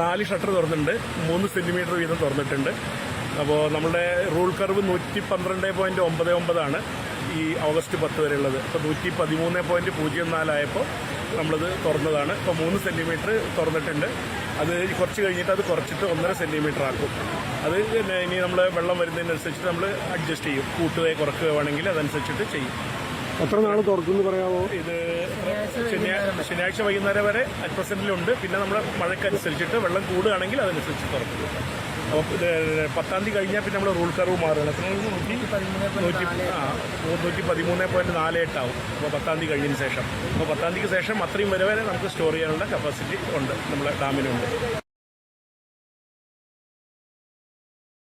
4 shutter തുറന്നിട്ടുണ്ട്, 3 centimetre വീതം തുറന്നിട്ടുണ്ട്. അപ്പോൾ നമ്മുടെ റൂൾ കർവ് 112.99 ഈ ഓഗസ്റ്റ് 10 വരെ ഉള്ളത്. അപ്പോൾ 113.04 ആയപ്പോൾ നമ്മളത് തുറന്നതാണ്. ഇപ്പോൾ 3 സെൻറ്റിമീറ്റർ തുറന്നിട്ടുണ്ട്. അത് കുറച്ച് കഴിഞ്ഞിട്ട് അത് കുറച്ചിട്ട് 1.5 സെൻറ്റിമീറ്റർ ആക്കും. അത് ഇനി നമ്മൾ വെള്ളം വരുന്നതിനനുസരിച്ചിട്ട് നമ്മൾ അഡ്ജസ്റ്റ് ചെയ്യും, കൂട്ടുകയോ കുറക്കുകയോ വേണമെങ്കിൽ അതനുസരിച്ചിട്ട് ചെയ്യും. എത്ര നാൾ തുറക്കുമെന്ന് പറയാമോ? ഇത് ശനിയാഴ്ച വൈകുന്നേരം വരെ അറ്റ് പ്രസന്റിലുണ്ട്. പിന്നെ നമ്മുടെ മഴയ്ക്കനുസരിച്ചിട്ട് വെള്ളം കൂടുകയാണെങ്കിൽ അതനുസരിച്ച് തുറക്കും. അപ്പോൾ 10-ാം തീയതി കഴിഞ്ഞാൽ പിന്നെ നമ്മൾ റൂൾ കർവ് മാറുകയാണ്. 113.48 ആവും. അപ്പോൾ 10-ാം തീയതി കഴിഞ്ഞതിന് ശേഷം. അപ്പോൾ 10-ാം തീയതിക്ക് ശേഷം അത്രയും വരെ നമുക്ക് സ്റ്റോർ ചെയ്യാനുള്ള കപ്പാസിറ്റി ഉണ്ട്, നമ്മുടെ ഡാമിനുണ്ട്.